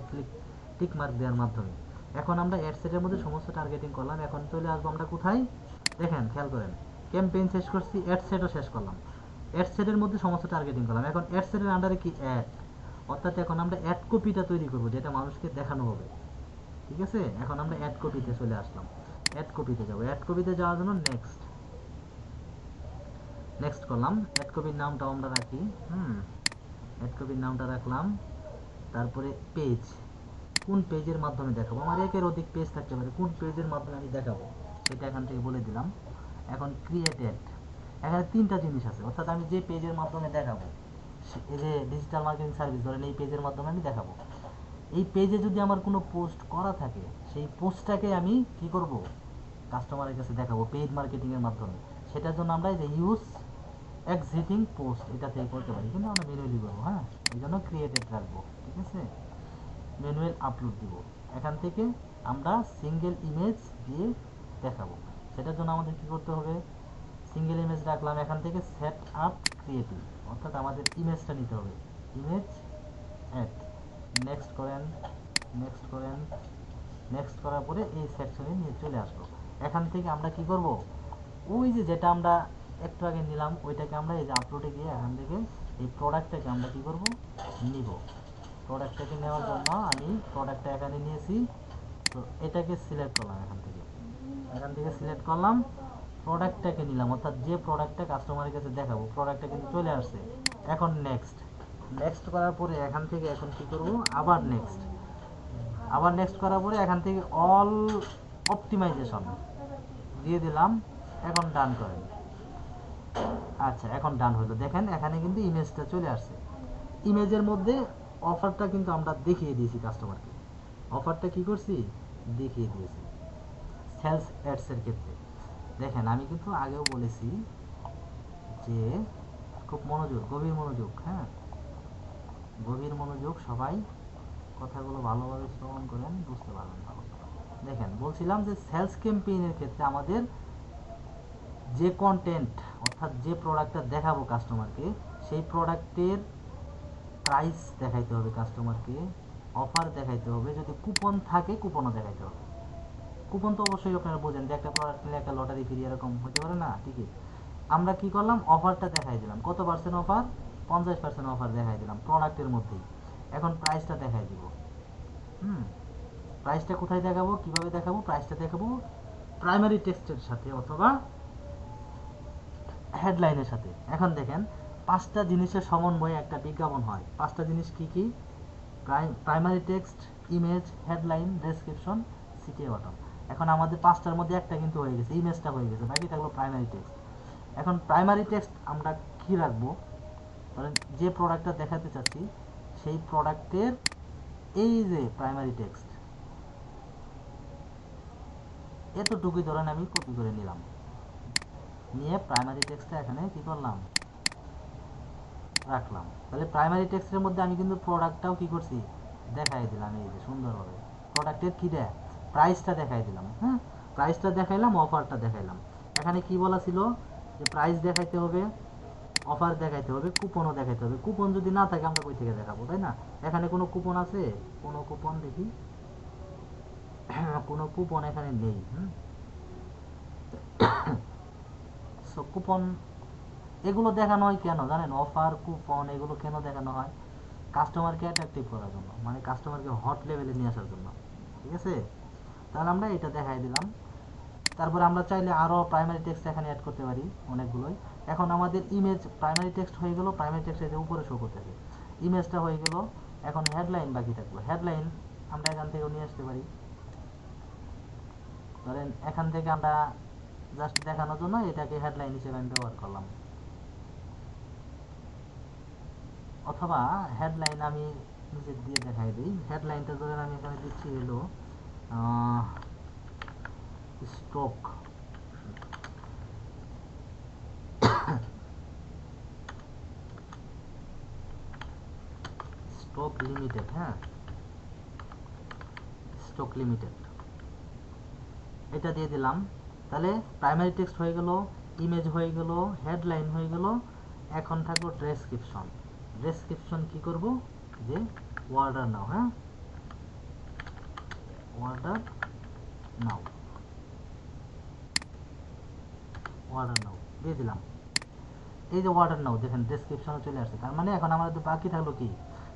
টিক মার্ক দেওয়ার মাধ্যমে। এখন আমরা অ্যাডসেটের মধ্যে সমস্ত টার্গেটিং করলাম, এখন চলে আসবো আমরা কোথায় দেখেন, খেয়াল করেন, ক্যাম্পেইন শেষ করছি, অ্যাডসেটও শেষ করলাম, অ্যাডসেটের মধ্যে সমস্ত টার্গেটিং করলাম। এখন অ্যাডসেটের আন্ডারে কি অ্যাড, অর্থাৎ এখন আমরা অ্যাড কপিটা তৈরি করব যেটা মানুষকে দেখানো হবে। ঠিক আছে, এখন আমরা অ্যাড কপিতে চলে আসলাম, অ্যাড কপিতে যাব। অ্যাড কপিতে যাওয়ার জন্য নেক্সট নেক্সট করলাম। অ্যাড কপির নামটাও আমরা রাখি, অ্যাড কপির নামটা রাখলাম। তারপরে পেজ, কোন পেজের মাধ্যমে দেখাবো, আমার একের অধিক পেজ থাকতে পারে, কোন পেজের মাধ্যমে আমি দেখাবো সেটা এখান থেকে বলে দিলাম। এখন ক্রিয়েটেড, এখানে 3টা জিনিস আছে, অর্থাৎ আমি যে পেজের মাধ্যমে দেখাবো, এই যে ডিজিটাল মার্কেটিং সার্ভিস ধরেন এই পেজের মাধ্যমে আমি দেখাবো, এই পেজে যদি আমার কোনো পোস্ট করা থাকে সেই পোস্টটাকে আমি কি করব, কাস্টমারের কাছে দেখাবো পেইড মার্কেটিং এর মাধ্যমে। সেটার জন্য আমরা এই যে ইউজ এক্সিস্টিং পোস্ট এটা থেকে করতে পারি, কিন্তু আমরা ম্যানুয়ালি করবো। হ্যাঁ, এই জন্য ক্রিয়েটেড রাখবো, ঠিক আছে, ম্যানুয়াল আপলোড দিব। এখান থেকে আমরা সিঙ্গেল ইমেজ দিয়ে দেখাবো, সেটার জন্য আমাদের কি করতে হবে, সিঙ্গেল ইমেজ রাখলাম। এখান থেকে সেট আপ ক্রিয়েটিভ, অর্থাৎ আমাদের ইমেজটা নিতে হবে, ইমেজ অ্যাড, নেক্সট করেন, নেক্সট করেন, নেক্সট করার পরে এই সেকশনে নিয়ে চলে আসবো। এখান থেকে আমরা কি করব, ওই যে যেটা আমরা একটু আগে নিলাম ওইটাকে আমরা এই যে আপলোডে গিয়ে এখান থেকে এই প্রোডাক্টটাকে আমরা কি করব, নিব। প্রোডাক্টটাকে নেওয়ার জন্য আমি প্রোডাক্টটা এখানে নিয়েছি, তো এটাকে সিলেক্ট করলাম, এখান থেকে সিলেক্ট করলাম, প্রোডাক্টটাকে নিলাম, অর্থাৎ যে প্রোডাক্টটা কাস্টমারের কাছে দেখাবো, প্রোডাক্টটা কিন্তু চলে আসছে। এখন নেক্সট, নেক্সট করার পরে এখান থেকে এখন কি করব, আবার নেক্সট, আবার নেক্সট করার পরে এখান থেকে অল অপটিমাইজেশন দিয়ে দিলাম। এখন ডান করেন। আচ্ছা, এখন ডান হলো, দেখেন এখানে কিন্তু ইমেজটা চলে আসছে। ইমেজের মধ্যে অফারটা কিন্তু আমরা দেখিয়ে দিয়েছি কাস্টমারকে, অফারটা কি করছি, দেখিয়ে দিয়েছি সেলস অ্যাডসের ক্ষেত্রে। দেখেন আমি কিন্তু আগেও বলেছি যে খুব মনোযোগ, গভীর মনোযোগ, হ্যাঁ গভীর মনোযোগ, সবাই কথাগুলো ভালোভাবে শ্রবণ করেন, বুঝতে পারবেন ভালো। দেখেন বলছিলাম যে সেলস ক্যাম্পেইনের ক্ষেত্রে আমাদের যে কন্টেন্ট, অর্থাৎ যে প্রোডাক্টটা দেখাবো কাস্টমারকে, সেই প্রোডাক্টের প্রাইস দেখাইতে হবে কাস্টমারকে, অফার দেখাইতে হবে, যদি কুপন থাকে কুপনও দেখাইতে হবে। কুপন তো অবশ্যই আপনারা বোঝেন যে একটা প্রোডাক্ট কিনলে একটা লটারি ফ্রি এরকম হতে পারে না, টিকিট। আমরা কি করলাম, অফারটা দেখাই দিলাম, কত পার্সেন্ট অফার, 50% অফার দেখাই দিলাম প্রোডাক্টের মধ্যেই। এখন প্রাইসটা দেখাই দিব। প্রাইসটা কোথায় দেখাবো, কিভাবে দেখাবো, প্রাইসটা দেখাবো প্রাইমারি টেক্সটের সাথে অথবা হেডলাইনের সাথে। এখন দেখেন 5টা জিনিসের সমন্বয়ে একটা বিজ্ঞাপন হয়। 5টা জিনিস কি কি, primary text, image, headline, description, city bottom. এখন আমাদের 5টার মধ্যে একটা কিন্তু হয়ে গেছে, ইমেজটা হয়ে গেছে, বাকি থাকলো প্রাইমারি টেক্সট। এখন প্রাইমারি টেক্সট আমরা কি রাখবো, ধরেন যে প্রোডাক্টটা দেখাতে চাচ্ছি সেই প্রোডাক্টের এই যে প্রাইমারি টেক্সট এতটুকুই ধরেন আমি কপি করে নিলাম, নিয়ে প্রাইমারি টেক্সটটা এখানে কি করলাম, রাখলাম। তাহলে প্রাইমারি টেক্সটের মধ্যে আমি কিন্তু প্রোডাক্টটাও কি করছি, দেখাই দিলাম, এই যে সুন্দরভাবে প্রোডাক্টের কি দেয়, প্রাইসটা দেখাই দিলাম। হ্যাঁ, প্রাইসটা দেখাইলাম, অফারটা দেখাইলাম। এখানে কি বলা ছিল যে প্রাইস দেখাইতে হবে, অফার দেখাইতে হবে, কুপনও দেখাইতে হবে। কুপন যদি না থাকে আমরা কই থেকে দেখাবো, তাই না? এখানে কোনো কুপন আছে, কোনো কুপন দেখি, কোনো কুপন এখানে নেই। সো কুপন এগুলো দেখানো হয় কেন জানেন, অফার কুপন এগুলো কেন দেখানো হয়, কাস্টমারকে অ্যাট্রাকটিভ করার জন্য, মানে কাস্টমারকে হট লেভেলে নিয়ে আসার জন্য। ঠিক আছে, তাহলে আমরা এটা দেখাই দিলাম। তারপরে আমরা চাইলে আরও প্রাইমারি টেক্সট এখানে অ্যাড করতে পারি অনেকগুলোই। এখন আমাদের ইমেজ প্রাইমারি টেক্সট হয়ে গেল, প্রাইমারি টেক্সট এই যে উপরে শো করতেছে, ইমেজটা হয়ে গেল। এখন হেডলাইন বাকি থাকলো, হেডলাইন আমরা এখান থেকেও নিয়ে আসতে পারি। ধরেন এখান থেকে আমরা জাস্ট দেখানোর জন্য এটাকে হেডলাইন হিসেবে আমি ব্যবহার করলাম, অথবা হেডলাইন আমি নিজে দিয়ে দেখাই দিই। হেডলাইনটা ধরেন আমি এখানে দিচ্ছি হলো স্টক স্টক লিমিটেড, হ্যাঁ স্টক লিমিটেড, এটা দিয়ে দিলাম। তাহলে প্রাইমারি টেক্সট হয়ে গেল, ইমেজ হয়ে গেল, হেডলাইন হয়ে গেল। এখন থাকলো ডেসক্রিপশন। ডেসক্রিপশন কি করব, যে অর্ডার নাও, হ্যাঁ অর্ডার নাও, অর্ডার নাও দিয়ে দিলাম। এই যে অর্ডার নাও দেখেন ডেসক্রিপশনে চলে আসছে। তার মানে এখন আমাদের বাকি থাকলো কি,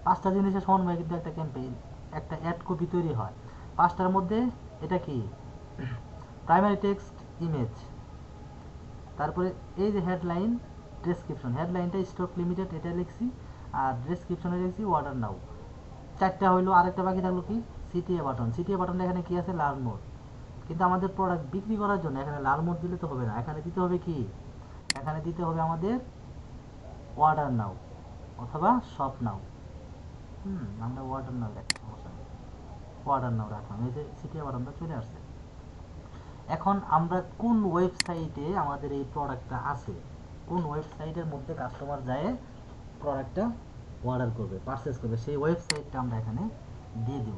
5টা জিনিসের সমন্বয়ে কিন্তু একটা ক্যাম্পেইন, একটা অ্যাড কপি তৈরি হয়। 5টার মধ্যে এটা কি, প্রাইমারি টেক্সট, ইমেজ, তারপরে এই যে হেডলাইন, ডেসক্রিপশন। হেডলাইনটা স্টক লিমিটেড এটা লিখছি, আর ডেসক্রিপশনে লিখছি অর্ডার নাও। 4টা হইলো, আরেকটা বাকি থাকলো কি, সিটিএ বাটন। সিটিএ বাটনটা এখানে কি আছে, লাল মোড। কিন্তু আমাদের প্রোডাক্ট বিক্রি করার জন্য এখানে লাল মোড দিলে তো হবে না, এখানে দিতে হবে কি, এখানে দিতে হবে আমাদের অর্ডার নাও অথবা শপ নাও। আমরা অর্ডার নাও রাখছি, সমস্যা নেই, অর্ডার নাও রাখলাম। এই যে সিটিএ বাটনটা চলে আসছে। এখন আমরা কোন ওয়েবসাইটে আমাদের এই প্রোডাক্টটা আছে, কোন ওয়েবসাইটের মধ্যে কাস্টমার যায় প্রোডাক্টটা অর্ডার করবে, পারচেস করবে, সেই ওয়েবসাইটটা আমরা এখানে দিয়ে দিব।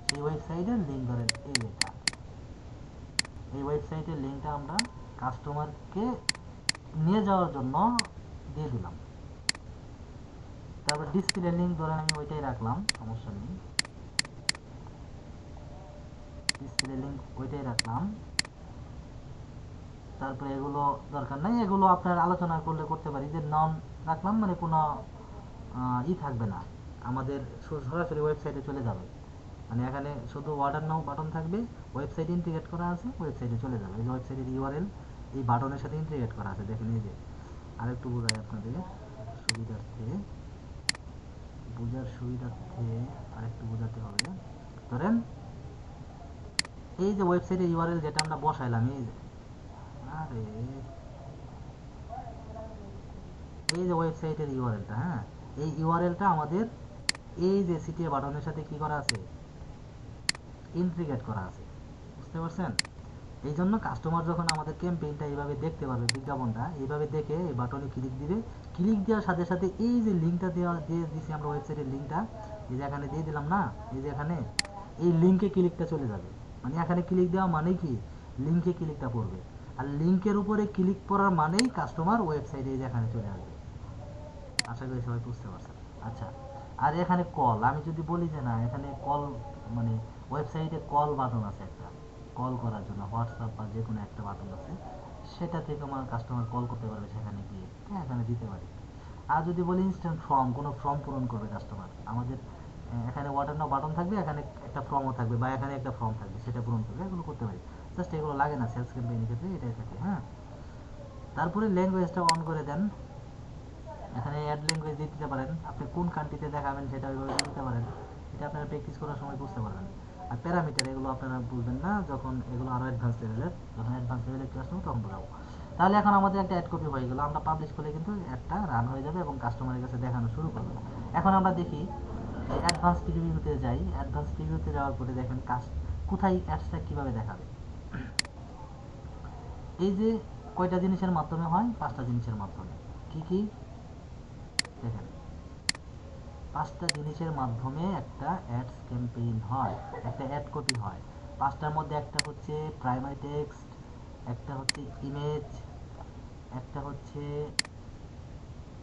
সেই ওয়েবসাইটের লিঙ্ক ধরেন এই লেখা, এই ওয়েবসাইটের লিঙ্কটা আমরা কাস্টমারকে নিয়ে যাওয়ার জন্য দিয়ে দিলাম। তারপর ডিসপ্লে লিঙ্ক ধরেন আমি ওইটাই রাখলাম, সমস্যা নেই, ডিসপ্লে লিঙ্ক ওইটাই রাখলাম। তারপরে এগুলো দরকার নাই, এগুলো আপনার আলোচনা করলে করতে পারি, যে নন রাখলাম মানে কোনো থাকবে না, আমাদের সরাসরি ওয়েবসাইটে চলে যাবে, মানে এখানে শুধু অর্ডার নাও বাটন থাকবে, ওয়েবসাইট ইন্টিগ্রেট করা আছে, ওয়েবসাইটে চলে যাবে। এই যে ওয়েবসাইটের ইউআরএল এই বাটনের সাথে ইন্টিগ্রেট করা আছে, দেখেন এই যে। আরেকটু বোঝাই আপনাদের সুবিধার্থে, আরেকটু বোঝাতে হবে। ধরেন এই যে ওয়েবসাইটের ইউআরএল যেটা আমরা বসাইলাম, এই যে ওয়েবসাইটের ইউআরএলটা, হ্যাঁ, এই ইউআরএলটা আমাদের এই যে সিটিএ বাটনের সাথে কি করা আছে, ইন্টিগ্রেট করা আছে, বুঝতে পারছেন? এই জন্য কাস্টমার যখন আমাদের ক্যাম্পেইনটা এইভাবে দেখতে পারবে, বিজ্ঞাপনটা এইভাবে দেখে এই বাটনে ক্লিক দিবে, ক্লিক দেওয়ার সাথে সাথে এই যে লিঙ্কটা দিয়ে দিছি আমরা, ওয়েবসাইটের লিঙ্কটা এই যে এখানে দিয়ে দিলাম না, এই যে এখানে এই লিঙ্কে ক্লিকটা চলে যাবে, মানে এখানে ক্লিক দেওয়া মানে কি, লিঙ্কে ক্লিকটা পড়বে, আর লিঙ্কের উপরে ক্লিক করার মানেই কাস্টমার ওয়েবসাইটে এই যে এখানে চলে আসবে। আশা করি সবাই বুঝতে পারছেন। আচ্ছা, আর এখানে কল, আমি যদি বলি যে না এখানে কল, মানে ওয়েবসাইটে কল বাটন আছে একটা, কল করার জন্য হোয়াটসঅ্যাপ বা যে কোনো একটা বাটন আছে, সেটা থেকে আমার কাস্টমার কল করতে পারবে সেখানে গিয়ে, হ্যাঁ এখানে দিতে পারি। আর যদি বলি ইনস্ট্যান্ট ফর্ম, কোনো ফর্ম পূরণ করবে কাস্টমার, আমাদের এখানে ওয়াটার নাও বাটন থাকবে, এখানে একটা ফর্মও থাকবে বা এখানে একটা ফর্ম থাকবে, সেটা পূরণ করবে, এগুলো করতে পারি। জাস্ট এগুলো লাগে না সেলস ক্যাম্পেইনের ক্ষেত্রে, এটাই থাকে। হ্যাঁ, তারপরে ল্যাঙ্গুয়েজটা অন করে দেন, এখানে অ্যাড ল্যাঙ্গুয়েজ দিয়ে দিতে পারেন, আপনি কোন কান্ট্রিতে দেখাবেন সেটা ওইভাবে দিয়ে দিতে পারেন, এটা আপনারা প্র্যাকটিস করার সময় বুঝতে পারবেন। আর প্যারামিটার এগুলো আপনারা বুঝবেন না, যখন এগুলো আরও অ্যাডভান্স লেভেলের, যখন অ্যাডভান্স লেভেলের ক্লাস নেব তখন বোঝাবো। তাহলে এখন আমাদের একটা অ্যাড কপি হয়ে গেল, আমরা পাবলিশ করলে কিন্তু অ্যাডটা রান হয়ে যাবে এবং কাস্টমারের কাছে দেখানো শুরু করবে। এখন আমরা দেখি অ্যাডভান্স প্রিভিউতে যাই, অ্যাডভান্স প্রিভিউতে যাওয়ার পরে দেখেন কোথায় অ্যাডসটা কীভাবে দেখাবে। এই যে কয়টা জিনিসের মাধ্যমে হয়, 5টা জিনিসের মাধ্যমে। কি কি দেখেন, 5টা জিনিসের মাধ্যমে একটা অ্যাডস ক্যাম্পেইন হয়, একটা অ্যাড কপি হয়। 5টার মধ্যে একটা হচ্ছে প্রাইমারি টেক্সট, একটা হচ্ছে ইমেজ, একটা হচ্ছে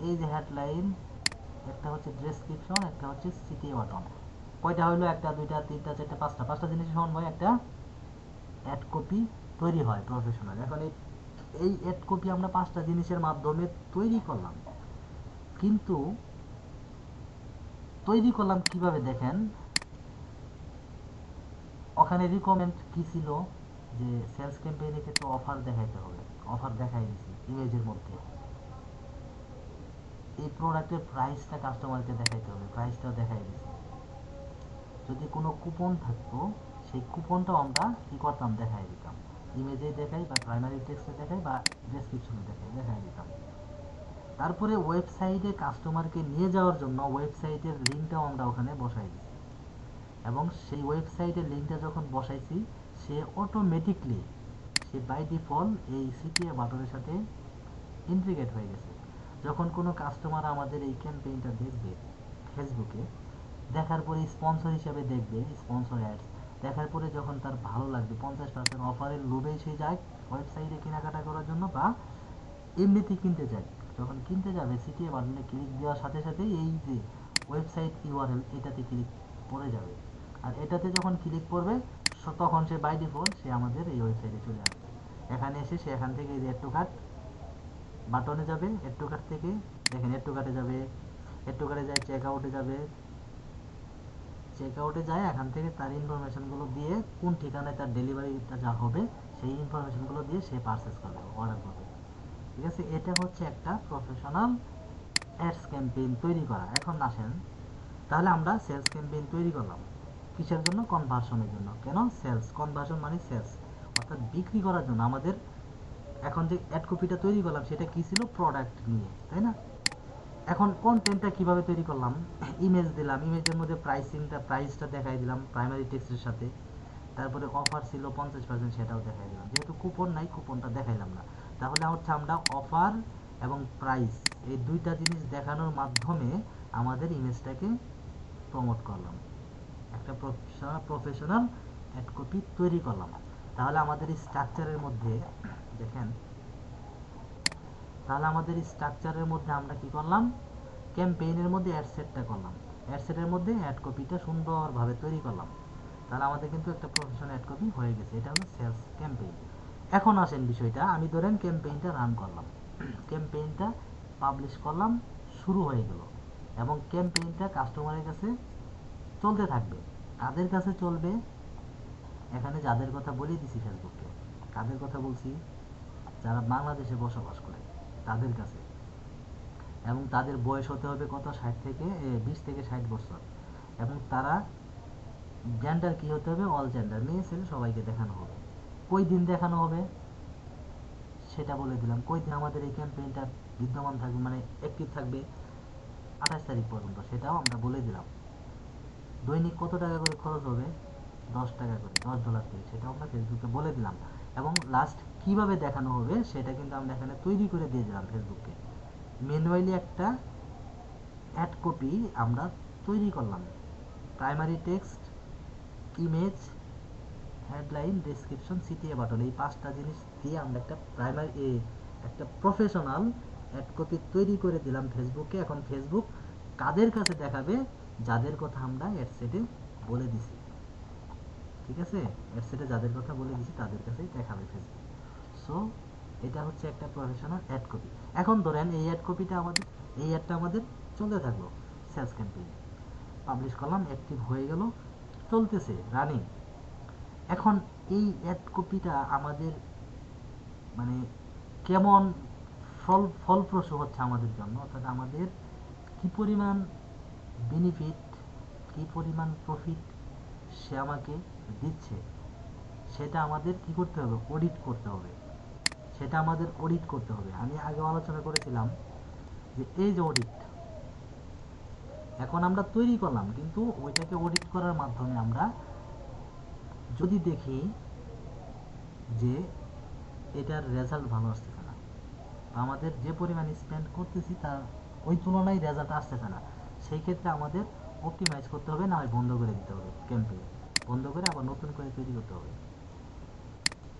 এই যে হেডলাইন, একটা হচ্ছে ডেসক্রিপশন, একটা হচ্ছে সিটি বাটন। কয়টা হইলো, একটা দুইটা তিনটা চারটা পাঁচটা, 5টা জিনিস সমন্বয়ে একটা অ্যাড কপি তৈরি হয় প্রফেশনাল। এখন এই অ্যাড কপি আমরা 5টা জিনিসের মাধ্যমে তৈরি করলাম, কিন্তু তৈরি করলাম কিভাবে দেখেন, ওখানে রিকমেন্ড কি ছিল, যে সেলস ক্যাম্পেইনের ক্ষেত্রে অফার দেখাইতে হবে, অফার দেখাই দিছি ইমেজের মধ্যে। এই প্রোডাক্টের প্রাইসটা কাস্টমারকে দেখাইতে হবে, প্রাইসটাও দেখাই দিছি। যদি কোনো কুপন থাকতো সেই কুপনটাও আমরা কি করতাম, দেখাই দিতাম, ইমেজে দেখাই বা প্রাইমারি টেক্সটে দেখাই বা ডেসক্রিপশনে দেখাই দিতাম। তারপরে ওয়েবসাইটে কাস্টমারকে নিয়ে যাওয়ার জন্য ওয়েবসাইটের লিঙ্কটাও আমরা ওখানে বসাই দিছি, এবং সেই ওয়েবসাইটের লিঙ্কটা যখন বসাইছি সে অটোমেটিকলি, সে বাই ডিফল্ট এই সিটিএ বাটনের সাথে ইন্টিগ্রেট হয়ে গেছে। যখন কোনো কাস্টমার আমাদের এই ক্যাম্পেইনটা দেখবে ফেসবুকে, দেখার পরে স্পন্সর হিসেবে দেখবে, স্পন্সর অ্যাডস দেখার পরে যখন তার ভালো লাগবে, 50% অফারের লোভে সে যায় ওয়েবসাইটে কেনাকাটা করার জন্য, বা এমনিতেই কিনতে যায়, যখন কিনতে যাবে সিটিএ বাটনে ক্লিক দেওয়ার সাথে সাথে এই যে ওয়েবসাইট ইউআরএল এটাতে ক্লিক পড়ে যাবে, আর এটাতে যখন ক্লিক করবে তখন সে বাই ডিফল্ট সে আমাদের এই ওয়েবসাইটে চলে আসবে। এখানে এসে সে এখান থেকে এই যে এড টু কার্ট বাটনে যাবে, এড টু কার্ট থেকে দেখেন এড টু কার্টে যাবে, এড টু কার্টে যায় চেক আউটে যাবে, চেক আউটে যায় এখান থেকে তার ইনফরমেশনগুলো দিয়ে কোন ঠিকানায় তার ডেলিভারিটা যা হবে সেই ইনফরমেশনগুলো দিয়ে সে পারচেস করবে, অর্ডার করবে। ঠিক আছে, এটা হচ্ছে একটা প্রফেশনাল অ্যাডস ক্যাম্পেইন তৈরি করা। এখন আসেন, তাহলে আমরা সেলস ক্যাম্পেইন তৈরি করলাম কিসের জন্য, কনভার্সনের জন্য। কেন সেলস, কনভার্সন মানে সেলস, অর্থাৎ বিক্রি করার জন্য। আমাদের এখন যে অ্যাড কপিটা তৈরি করলাম সেটা কি ছিল, প্রোডাক্ট নিয়ে, তাই না? এখন কন্টেন্টটা কিভাবে তৈরি করলাম, ইমেজ দিলাম, ইমেজের মধ্যে প্রাইসটা দেখাই দিলাম প্রাইমারি টেক্সটের সাথে, তারপরে অফার ছিল 50%, সেটাও দেখাই দিলাম। যেহেতু কুপন নাই, কুপনটা দেখাইলাম না। তাহলে হচ্ছে আমরা অফার এবং প্রাইস এই দুইটা জিনিস দেখানোর মাধ্যমে আমাদের ইমেজটাকে প্রমোট করলাম, একটা প্রফেশনাল অ্যাড কপি তৈরি করলাম। তাহলে আমাদের এই স্ট্রাকচারের মধ্যে দেখেন, তাহলে আমাদের স্ট্রাকচারের মধ্যে আমরা কি করলাম, ক্যাম্পেইনের মধ্যে অ্যাড সেটটা করলাম, অ্যাড সেটের মধ্যে অ্যাড কপিটা সুন্দরভাবে তৈরি করলাম, তাহলে আমাদের কিন্তু একটা প্রফেশনাল অ্যাড কপি হয়ে গেছে। এটা হলো সেলস ক্যাম্পেইন। এখন আসেন বিষয়টা, আমি ধরেন ক্যাম্পেইনটা রান করলাম, ক্যাম্পেইনটা পাবলিশ করলাম, শুরু হয়ে গেল, এবং ক্যাম্পেইনটা কাস্টমারের কাছে চলতে থাকবে। কাদের কাছে চলবে? এখানে যাদের কথা বলে দিছি ফেসবুকে, কাদের কথা বলছি? যারা বাংলাদেশে বসবাস করে তাদের কাছে, এবং তাদের বয়স হতে হবে কত, 20 থেকে 60 বছর, এবং তারা জেন্ডার কি হতে হবে? অল জেন্ডার, মেয়ে ছেলে সবাইকে দেখানো হবে। কই দিন দেখানো হবে সেটা বলে দিলাম। কই দিন আমাদের এই ক্যাম্পেইনটা বিদ্যমান থাকবে, মানে অ্যাক্টিভ থাকবে? 28 তারিখ পর্যন্ত, সেটাও আমরা বলে দিলাম। দৈনিক কত টাকা করে খরচ হবে? 10 টাকা করে, $10 করে, সেটাও আমরা ফেসবুকে বলে দিলাম। এবং লাস্ট কিভাবে দেখানো হবে সেটা কিন্তু আমরা এখানে তৈরি করে দিয়ে দিলাম ফেসবুকে। ম্যানুয়ালি একটা অ্যাড কপি আমরা তৈরি করলাম, primary text, image, headline, description, CTA button, এই 5টা জিনিস দিয়ে আমরা একটা প্রফেশনাল অ্যাড কপি তৈরি করে দিলাম ফেসবুকে। এখন ফেসবুক কাদের কাছে দেখাবে? যাদের কথা আমরা অ্যাড সেটে বলে দিছি, ঠিক আছে? অ্যাড সেটে যাদের কথা বলে দিছি তাদের কাছেই দেখাবে ফেসবুক। সো এটা হচ্ছে একটা প্রফেশনাল অ্যাড কপি। এখন ধরেন এই অ্যাডটা আমাদের চলতে থাকলো, সেলস ক্যাম্পেইন পাবলিশ করলাম, অ্যাক্টিভ হয়ে গেল, চলতেছে, রানিং। এখন এই অ্যাড কপিটা আমাদের মানে কেমন ফলপ্রসূ হচ্ছে আমাদের জন্য, অর্থাৎ আমাদের কি পরিমাণ বেনিফিট, কি পরিমাণ প্রফিট সে আমাকে দিচ্ছে, সেটা আমাদের কি করতে হবে? অডিট করতে হবে। সেটা আমাদের অডিট করতে হবে। আমি আগে আলোচনা করেছিলাম যে এই যে অডিট, এখন আমরা তৈরি করলাম, কিন্তু ওইটাকে অডিট করার মাধ্যমে আমরা যদি দেখি যে এটার রেজাল্ট ভালো আসতেছে না, আমাদের যে পরিমাণ স্পেন্ড করতেছি তার ওই তুলনায় রেজাল্ট আসতেছে না, সেই ক্ষেত্রে আমাদের অপটিমাইজ করতে হবে, না হয় বন্ধ করে দিতে হবে, ক্যাম্পেইন বন্ধ করে আবার নতুন করে তৈরি করতে হবে,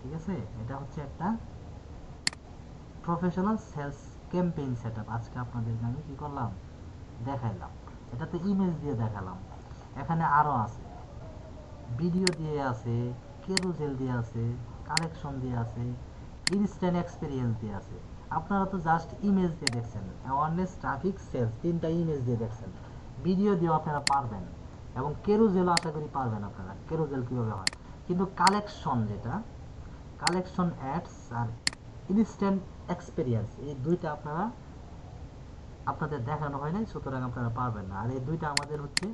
ঠিক আছে? এটা হচ্ছে একটা প্রফেশনাল সেলস ক্যাম্পেইন সেটআপ। আজকে আপনাদেরকে আমি কি করলাম? দেখাইলাম। এটাতে ইমেজ দিয়ে দেখালাম, এখানে আরো আছে, ভিডিও দিয়ে আছে, কেরুজেল দিয়ে আছে, কালেকশন দিয়ে আছে, ইনস্ট্যান্ট এক্সপেরিয়েন্স দিয়ে আছে। আপনারা তো জাস্ট ইমেজ দিয়ে দেখছেন, অ্যাওয়ারনেস, ট্রাফিক, সেলস, 3টা ইমেজ দিয়ে দেখছেন। ভিডিও দিয়েও আপনারা পারবেন, এবং কেরুজেলও আশা করি পারবেন আপনারা, কেরুজেল কীভাবে হয়। কিন্তু কালেকশন, যেটা কালেকশন, অ্যাডস আর ইনস্ট্যান্ট এক্সপেরিয়েন্স, এই দুইটা আপনাদের দেখানো হয় নাই, সুতরাং আপনারা পারবেন না। আর এই দুইটা আমাদের হচ্ছে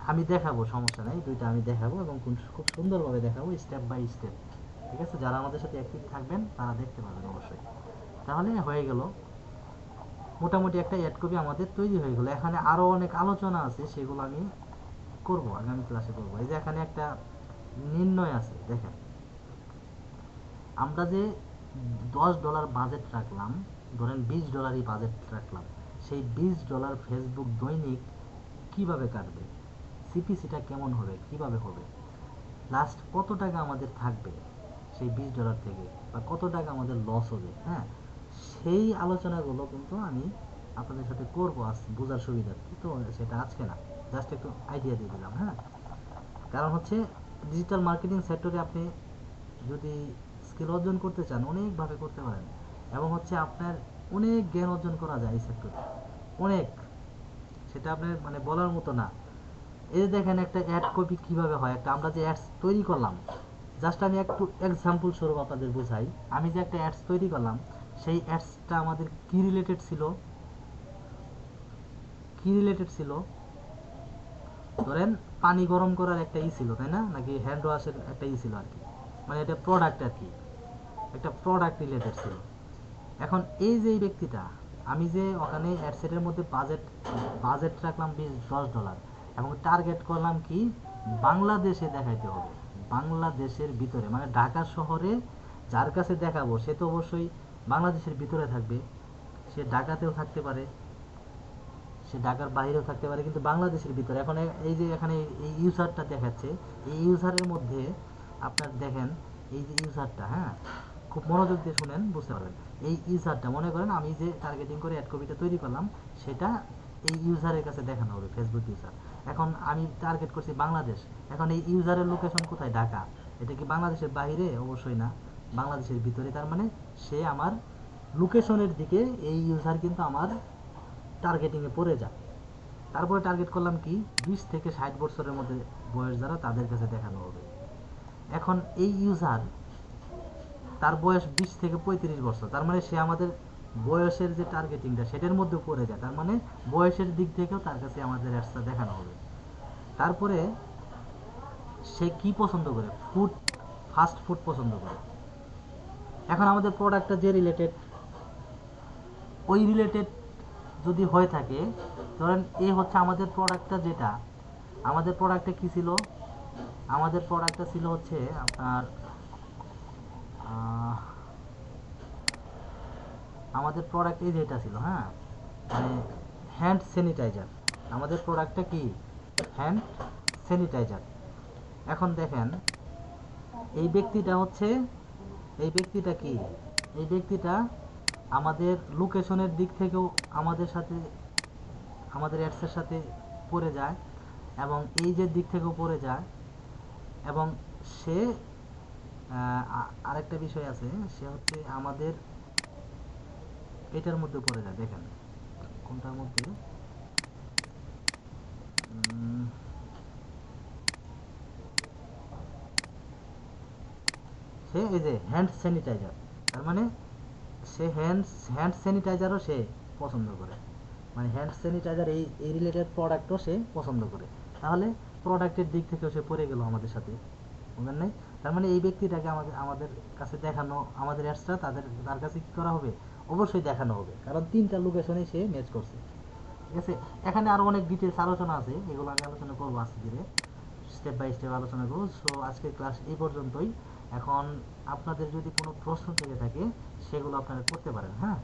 আমি দেখাবো, সমস্যা নাই, দুইটা আমি দেখাবো, এবং খুব সুন্দরভাবে দেখাবো, স্টেপ বাই স্টেপ, ঠিক আছে? যারা আমাদের সাথে অ্যাক্টিভ থাকবেন তারা দেখতে পাবেন অবশ্যই। তাহলে হয়ে গেল, মোটামুটি একটা অ্যাড কপি আমাদের তৈরি হয়ে গেল। এখানে আরো অনেক আলোচনা আছে, সেগুলো আমি করব, আগামী ক্লাসে করব। এই যে এখানে একটা নির্ণয় আছে, দেখেন, আমরা যে $10 বাজেট রাখলাম, ধরেন $20 বাজেট রাখলাম, সেই $20 ফেসবুক দৈনিক কিভাবে কাটবে, সিপিসিটা কেমন হবে, কিভাবে হবে, লাস্ট কত টাকা আমাদের থাকবে সেই $20 থেকে, বা কত টাকা আমাদের লস হবে, হ্যাঁ, সেই আলোচনাগুলো কিন্তু আমি আপনাদের সাথে করবো আজ বোঝার সুবিধার্থে। তো সেটা আজকে না, জাস্ট একটু আইডিয়া দিয়ে দিলাম, হ্যাঁ। কারণ হচ্ছে ডিজিটাল মার্কেটিং সেক্টরে আপনি যদি স্কিল অর্জন করতে চান, অনেকভাবে করতে পারেন, এবং হচ্ছে আপনার অনেক জ্ঞান অর্জন করা যায় এই সেক্টরে, অনেক, সেটা আপনার মানে বলার মতো না। এই যে দেখেন একটা অ্যাড কপি কিভাবে হয়, একটা আমরা যে অ্যাডস তৈরি করলাম, জাস্ট আমি একটু এক্সাম্পল স্বরূপ আপনাদের বোঝাই। আমি যে একটা অ্যাডস তৈরি করলাম, সেই অ্যাডসটা আমাদের কি রিলেটেড ছিল? ধরেন পানি গরম করার একটা ছিল, তাই না? নাকি হ্যান্ড ওয়াশের একটা ছিল আর কি, মানে এটা প্রোডাক্ট আর কি, একটা প্রোডাক্ট রিলেটেড ছিল। এখন এই যে ব্যক্তিটা, আমি যে ওখানে অ্যাডসেটের মধ্যে বাজেট রাখলাম $10, এবং টার্গেট করলাম কি, বাংলাদেশে দেখাইতে হবে, বাংলাদেশের ভিতরে, মানে ঢাকা শহরে যার কাছে দেখাবো সে তো অবশ্যই বাংলাদেশের ভিতরে থাকবে, সে ঢাকাতেও থাকতে পারে, সে ঢাকার বাইরেও থাকতে পারে, কিন্তু বাংলাদেশের ভিতরে। এখন এই যে এখানে এই ইউজারটা দেখাচ্ছে, এই ইউজারের মধ্যে আপনার দেখেন, এই যে ইউজারটা, হ্যাঁ, খুব মনোযোগ দিয়ে শুনেন, বুঝতে পারবেন। এই ইউজারটা মনে করেন আমি যে টার্গেটিং করে অ্যাড কপিটা তৈরি করলাম সেটা এই ইউজারের কাছে দেখানো হবে, ফেসবুক ইউজার। এখন আমি টার্গেট করছি বাংলাদেশ, এখন এই ইউজারের লোকেশন কোথায়? ঢাকা। এটা কি বাংলাদেশের বাইরে? অবশ্যই না, বাংলাদেশের ভিতরে। তার মানে সে আমার লোকেশনের দিকে এই ইউজার কিন্তু আমার টার্গেটিংয়ে পড়ে যায়। তারপরে টার্গেট করলাম কি 20 থেকে 60 বছরের মধ্যে বয়স যারা, তাদের কাছে দেখানো হবে। এখন এই ইউজার তার বয়স 20 থেকে 35 বছর, তার মানে সে আমাদের বয়সের যে টার্গেটিংটা সেটার মধ্যে পড়ে যায়, তার মানে বয়সের দিক থেকেও তার কাছে আমাদের অ্যাডসটা দেখানো হবে। তারপরে সে কি পছন্দ করে? ফুড, ফাস্ট ফুড পছন্দ করে। এখন আমাদের প্রোডাক্টটা যে রিলেটেড, ওই রিলেটেড যদি হয়ে থাকে, ধরেন এ হচ্ছে আমাদের প্রোডাক্টটা, যেটা আমাদের প্রোডাক্টটা কি ছিল, আমাদের প্রোডাক্টটা ছিল হচ্ছে আপনার আমাদের প্রোডাক্ট এই যেটা ছিল, হ্যাঁ, মানে হ্যান্ড স্যানিটাইজার। আমাদের প্রোডাক্টটা কি? Hand sanitiser. এখন দেখেন এই ব্যক্তিটা হচ্ছে, এই ব্যক্তিটা কি, এই ব্যক্তিটা আমাদের লোকেশনের দিক থেকেও আমাদের সাথে, আমাদের অ্যাডসের সাথে পড়ে যায়, এবং এই যে দিক থেকেও পড়ে যায়, এবং সে আরেকটা বিষয় আছে, সে হচ্ছে আমাদের এটার মধ্যে পড়ে যায়। দেখেন কোনটার মধ্যে, সে এই যে হ্যান্ড স্যানিটাইজার, তার মানে সে হ্যান্ড স্যানিটাইজারও সে পছন্দ করে, মানে হ্যান্ড স্যানিটাইজার এই রিলেটেড প্রোডাক্টও সে পছন্দ করে। তাহলে প্রোডাক্টের দিক থেকেও সে পড়ে গেল আমাদের সাথে, বুঝলেন নাই? তার মানে এই ব্যক্তিটাকে আমাদের কাছে দেখানো, আমাদের অ্যাডসটা তার কাছে কি করা হবে? অবশ্যই দেখানো হবে, কারণ 3টা লোকেশনে সে ম্যাচ করছে। ঠিক আছে, এখানে আরো অনেক ডিটেলস আলোচনা আছে, এগুলো আমি আলোচনা করবো আস্তে ধীরে, স্টেপ বাই স্টেপ আলোচনা করবো। সো আজকের ক্লাস এই পর্যন্তই। এখন আপনাদের যদি কোনো প্রশ্ন থেকে থাকে সেগুলো আপনারা করতে পারেন, হ্যাঁ।